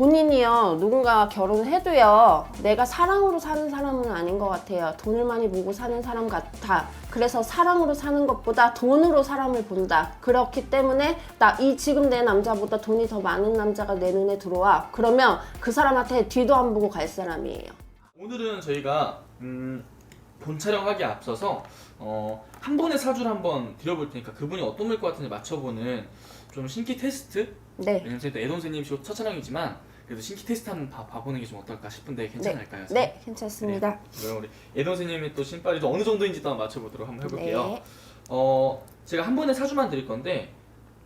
본인이요, 누군가 결혼을 해도요, 내가 사랑으로 사는 사람은 아닌 것 같아요. 돈을 많이 보고 사는 사람 같아. 그래서 사랑으로 사는 것보다 돈으로 사람을 본다. 그렇기 때문에 지금 내 남자보다 돈이 더 많은 남자가 내 눈에 들어와. 그러면 그 사람한테 뒤도 안 보고 갈 사람이에요. 오늘은 저희가 본 촬영하기에 앞서서 한 번의 사주를 한번 드려볼 테니까 그분이 어떤 분일 것 같은지 맞춰보는 좀 신기 테스트? 네. 왜냐면 저희도 애돈세님이시고 첫 촬영이지만 그래도 신기 테스트 한번 봐보는 게 좀 어떨까 싶은데 괜찮을까요? 네, 괜찮습니다. 네. 그럼 우리 애돈세님의 또 신빨이도 어느 정도인지 또 한번 맞춰보도록 한번 해볼게요. 네. 제가 한 번에 사주만 드릴 건데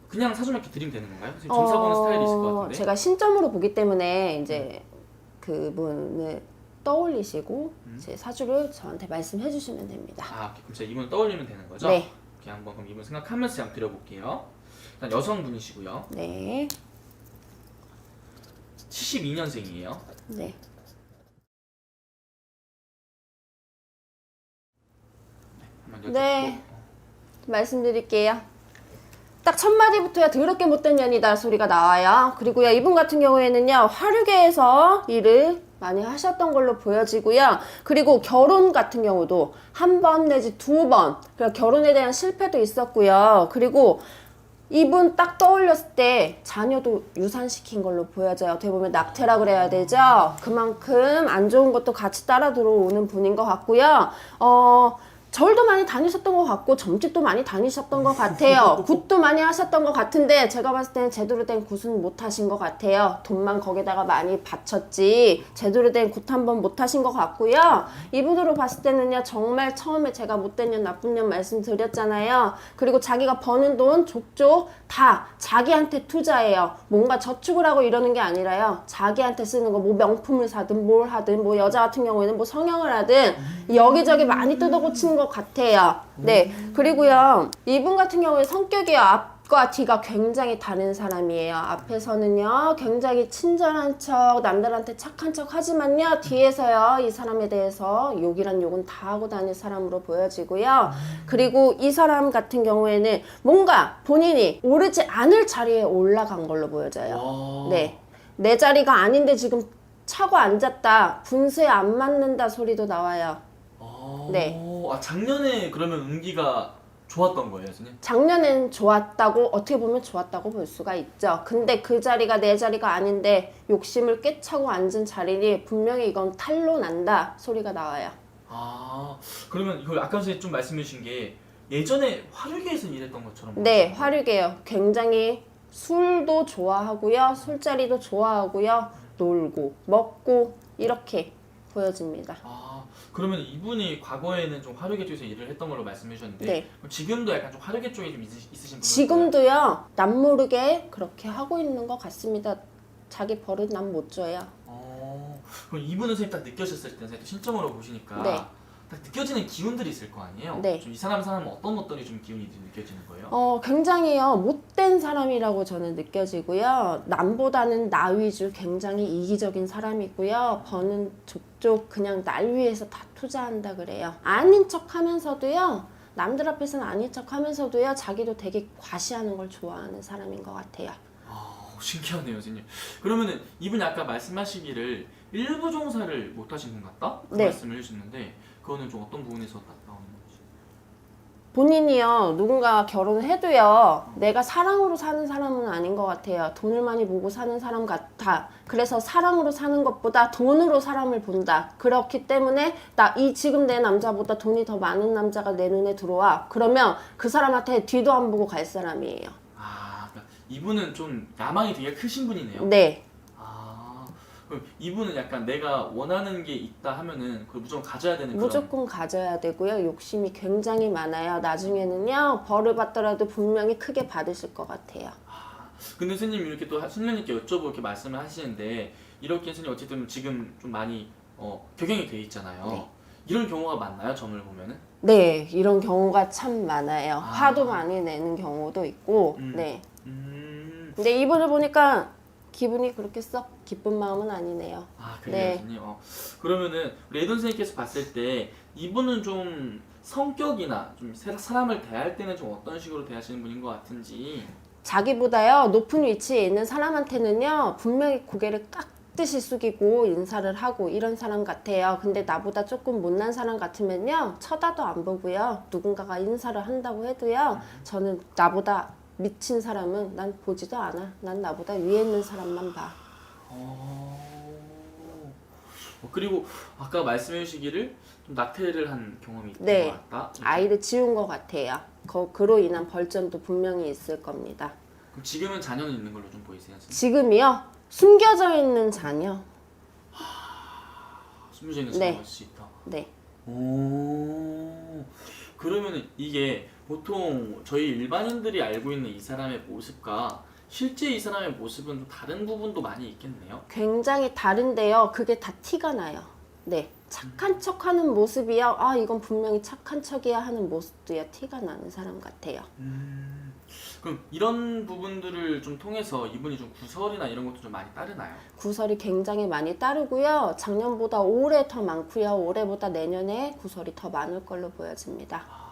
그냥 사주만 이렇게 드리면 되는 건가요? 선생님 점사 보는 스타일이실 것 같은데. 제가 신점으로 보기 때문에 이제 그분을 떠올리시고 제 사주를 저한테 말씀해 주시면 됩니다. 오케이. 그럼 제가 이분 떠올리면 되는 거죠? 네. 오케이, 한번 그럼 이분 생각하면서 한번 드려볼게요. 일단 여성분이시고요. 네. 72년생이에요. 네. 네. 말씀드릴게요. 딱 첫 마디부터야 더럽게 못된 년이다 소리가 나와요. 그리고요, 이분 같은 경우에는요, 화류계에서 일을 많이 하셨던 걸로 보여지고요. 그리고 결혼 같은 경우도 한 번 내지 두 번, 그러니까 결혼에 대한 실패도 있었고요. 그리고 이분 딱 떠올렸을 때 자녀도 유산시킨 걸로 보여져요. 어떻게 보면 낙태라 그래야 되죠. 그만큼 안 좋은 것도 같이 따라 들어오는 분인 것 같고요. 절도 많이 다니셨던 것 같고 점집도 많이 다니셨던 것 같아요. 굿도 많이 하셨던 것 같은데 제가 봤을 때는 제대로 된 굿은 못 하신 것 같아요. 돈만 거기다가 많이 바쳤지 제대로 된 굿 한 번 못 하신 것 같고요. 이분으로 봤을 때는요, 정말 처음에 제가 못된 년 나쁜 년 말씀드렸잖아요. 그리고 자기가 버는 돈 족족 다 자기한테 투자해요. 뭔가 저축을 하고 이러는 게 아니라요, 자기한테 쓰는 거, 뭐 명품을 사든 뭘 하든, 뭐 여자 같은 경우에는 뭐 성형을 하든 여기저기 많이 뜯어고치는 것 같아요. 네. 그리고요, 이분 같은 경우에 성격이 앞과 뒤가 굉장히 다른 사람이에요. 앞에서는요, 굉장히 친절한 척, 남들한테 착한 척 하지만요, 뒤에서요, 이 사람에 대해서 욕이란 욕은 다 하고 다닐 사람으로 보여지고요. 그리고 이 사람 같은 경우에는 뭔가 본인이 오르지 않을 자리에 올라간 걸로 보여져요. 네. 내 자리가 아닌데 지금 차고 앉았다, 분수에 안 맞는다 소리도 나와요. 네. 작년에 그러면 운기가 좋았던 거예요, 선생님? 작년엔 좋았다고, 어떻게 보면 좋았다고 볼 수가 있죠. 근데 그 자리가 내 자리가 아닌데 욕심을 꿰차고 앉은 자리니 분명히 이건 탈로 난다 소리가 나와요. 그러면 이거 아까 전에 좀 말씀해 주신 게 예전에 화류계에서 일했던 것처럼. 네, 화류계요. 굉장히 술도 좋아하고요, 술자리도 좋아하고요, 놀고 먹고 이렇게 보여집니다. 그러면 이분이 과거에는 좀 화류계 쪽에서 일을 했던 걸로 말씀해 주셨는데, 네. 그럼 지금도 약간 좀 화류계 쪽에 좀 있으신 분이세요? 지금도요, 남 모르게 그렇게 하고 있는 것 같습니다. 자기 버릇 남 못 줘요. 그럼 이분은 선생님 딱 느껴졌을 때, 선생님 신점으로 보시니까 네. 딱 느껴지는 기운들이 있을 거 아니에요? 네. 좀 이 사람은 어떤 것들이 좀 기운이 느껴지는 거예요? 굉장히요, 못된 사람이라고 저는 느껴지고요. 남보다는 나 위주, 굉장히 이기적인 사람이고요. 버는 족족 그냥 날 위해서 다 투자한다 그래요. 아닌 척 하면서도요, 남들 앞에서는 아닌 척 하면서도요, 자기도 되게 과시하는 걸 좋아하는 사람인 것 같아요. 신기하네요, 선생님. 그러면은 이분이 아까 말씀하시기를 일부 종사를 못 하신 분 같다? 그 네. 말씀을 해주셨는데 그거는 좀 어떤 부분에서 나오는 거지? 본인이요, 누군가 결혼을 해도요, 내가 사랑으로 사는 사람은 아닌 것 같아요. 돈을 많이 보고 사는 사람 같아. 그래서 사랑으로 사는 것보다 돈으로 사람을 본다. 그렇기 때문에 지금 내 남자보다 돈이 더 많은 남자가 내 눈에 들어와. 그러면 그 사람한테 뒤도 안 보고 갈 사람이에요. 그러니까 이분은 좀 야망이 되게 크신 분이네요. 네. 그럼 이분은 약간 내가 원하는 게 있다 하면은 그걸 무조건 가져야 되는 무조건 가져야 되고요. 욕심이 굉장히 많아요. 나중에는요, 벌을 받더라도 분명히 크게 받으실 것 같아요. 근데 선생님 이렇게 또 선생님께 여쭤보고 이렇게 말씀을 하시는데 이렇게 선생님 어쨌든 지금 좀 많이 격양이 돼 있잖아요. 네. 이런 경우가 많나요? 점을 보면은? 네, 이런 경우가 참 많아요. 화도 많이 내는 경우도 있고. 네. 근데 이분을 보니까 기분이 그렇게 썩 기쁜 마음은 아니네요. 그래요, 네. 선생님. 그러면은 우리 애돈 선생님께서 봤을 때 이분은 좀 성격이나 좀 사람을 대할 때는 좀 어떤 식으로 대하시는 분인 것 같은지. 자기보다요 높은 위치에 있는 사람한테는요 분명히 고개를 깍듯이 숙이고 인사를 하고 이런 사람 같아요. 근데 나보다 조금 못난 사람 같으면요 쳐다도 안 보고요 누군가가 인사를 한다고 해도요 저는 나보다 미친 사람은 난 보지도 않아. 난 나보다 위에 있는 사람만 봐. 그리고 아까 말씀해 주시기를 좀 낙태를 한 경험이 있던 네. 것 같다. 아이를 지운 것 같아요. 그로 인한 벌점도 분명히 있을 겁니다. 그럼 지금은 자녀는 있는 걸로 좀 보이세요? 선생님? 지금이요? 숨겨져 있는 자녀. 숨겨져 있는 네. 자녀일 수 있다. 네. 오. 그러면 이게 보통 저희 일반인들이 알고 있는 이 사람의 모습과 실제 이 사람의 모습은 좀 다른 부분도 많이 있겠네요. 굉장히 다른데요. 그게 다 티가 나요. 네. 착한 척 하는 모습이요. 아, 이건 분명히 착한 척이야 하는 모습도요. 티가 나는 사람 같아요. 그럼 이런 부분들을 좀 통해서 이분이 좀 구설이나 이런 것도 좀 많이 따르나요? 구설이 굉장히 많이 따르고요. 작년보다 올해 더 많고요. 올해보다 내년에 구설이 더 많을 걸로 보여집니다.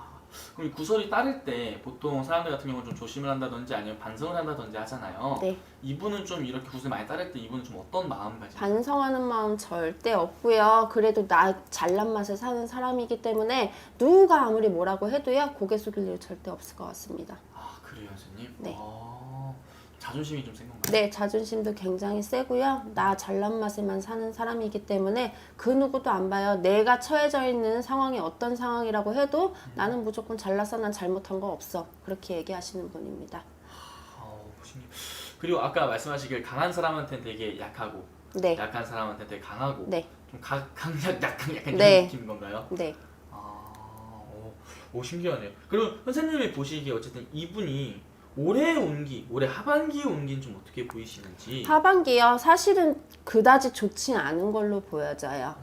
그럼 이 구설이 따를 때 보통 사람들 같은 경우는 좀 조심을 한다든지 아니면 반성을 한다든지 하잖아요. 네. 이분은 좀 이렇게 구설이 많이 따를 때 이분은 좀 어떤 마음가짐? 반성하는 마음 절대 없고요. 그래도 나 잘난 맛에 사는 사람이기 때문에 누가 아무리 뭐라고 해도요. 고개 숙일 일 절대 없을 것 같습니다. 아 그래요, 선생님? 네. 자존심이 좀 센 건가요? 네, 자존심도 굉장히 세고요. 나 잘난 맛에만 사는 사람이기 때문에 그 누구도 안 봐요. 내가 처해져 있는 상황이 어떤 상황이라고 해도 나는 무조건 잘났어, 난 잘못한 거 없어. 그렇게 얘기하시는 분입니다. 신기해. 그리고 아까 말씀하시길 강한 사람한테는 되게 약하고 네, 약한 사람한테는 되게 강하고 네, 좀 강약 약한 약간 네. 이런 느낌인 건가요? 네. 오 신기하네요. 그럼 선생님이 보시기에 어쨌든 이분이 올해 하반기에 온기는 좀 어떻게 보이시는지. 하반기요. 사실은 그다지 좋지 않은 걸로 보여져요.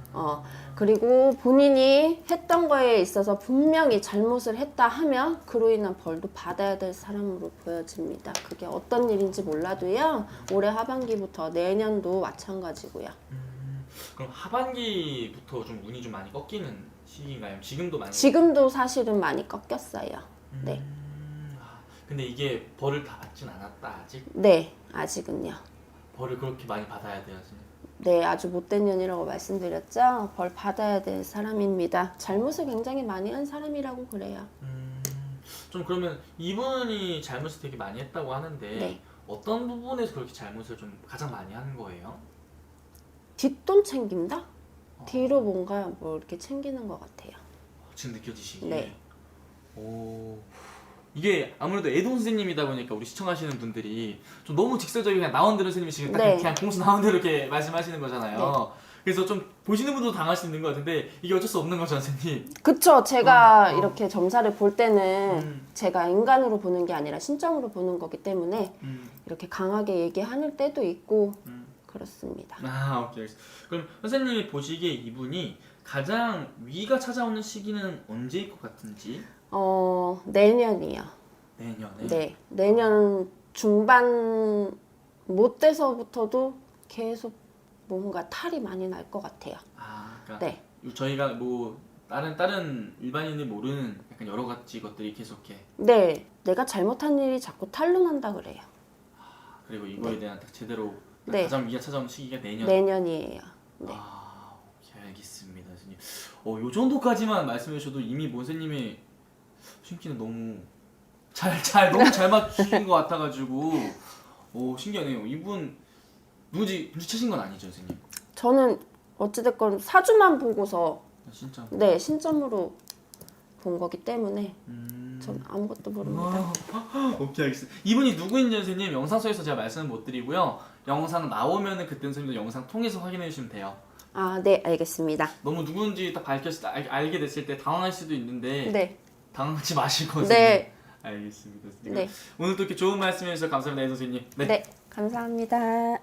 그리고 본인이 했던 거에 있어서 분명히 잘못을 했다 하면 그로 인한 벌도 받아야 될 사람으로 보여집니다. 그게 어떤 일인지 몰라도요. 올해 하반기부터 내년도 마찬가지고요. 그럼 하반기부터 좀 운이 좀 많이 꺾이는 시기인가요? 지금도 많이? 지금도 사실은 많이 꺾였어요. 네. 근데 이게 벌을 다 받진 않았다 아직? 네, 아직은요. 벌을 그렇게 많이 받아야 돼요, 선생님? 네, 아주 못된 년이라고 말씀드렸죠. 벌 받아야 될 사람입니다. 잘못을 굉장히 많이 한 사람이라고 그래요. 좀 그러면 이분이 잘못을 되게 많이 했다고 하는데 네. 어떤 부분에서 그렇게 잘못을 좀 가장 많이 하는 거예요? 뒷돈 챙긴다? 뒤로 뭔가 뭐 이렇게 챙기는 것 같아요. 지금 느껴지시기에? 네. 오. 이게 아무래도 애동 선생님이다 보니까 우리 시청하시는 분들이 좀 너무 직설적이게 그냥 나온 대로 선생님이 지금 딱 네. 그냥 공수 나온 대로 이렇게 말씀하시는 거잖아요. 네. 그래서 좀 보시는 분도 당할 수 있는 것 같은데 이게 어쩔 수 없는 거죠, 선생님. 그쵸. 제가 이렇게 점사를 볼 때는 음. 제가 인간으로 보는 게 아니라 신점으로 보는 거기 때문에 음. 이렇게 강하게 얘기하는 때도 있고 음. 그렇습니다. 오케이. 알겠습니다. 그럼 선생님이 보시기에 이분이 가장 위기가 찾아오는 시기는 언제일 것 같은지? 내년이요. 내년에? 네. 내년 중반 못 돼서부터도 계속 뭔가 탈이 많이 날 것 같아요. 그러니까 네. 저희가 뭐 다른 일반인이 모르는 약간 여러 가지 것들이 계속해. 네. 내가 잘못한 일이 자꾸 탈로 난다 그래요. 그리고 이거에 대한 제대로 네. 가장 위기가 찾아오는 시기가 내년. 내년이에요. 네. 오케이, 알겠습니다, 선생님. 요 정도까지만 말씀해 주셔도 이미 모세님의 신기는 너무 너무 잘 맞추신 것 같아가지고 신기하네요. 이분 누군지 눈치채신 건 아니죠, 선생님? 저는 어찌됐건 사주만 보고서 진짜. 네 신점으로 본 거기 때문에 전 아무것도 모릅니다. 오케이, 알겠습니다. 이분이 누구인지 선생님 영상 속에서 제가 말씀을 못 드리고요. 영상 나오면은 그때 선생님도 영상 통해서 확인해 주시면 돼요. 네, 알겠습니다. 너무 누군지 딱 알게 됐을 때 당황할 수도 있는데 네. 당황하지 마시고. 네. 알겠습니다, 선생님. 네. 오늘 또 이렇게 좋은 말씀 해주셔서 감사합니다, 선생님. 네, 감사합니다.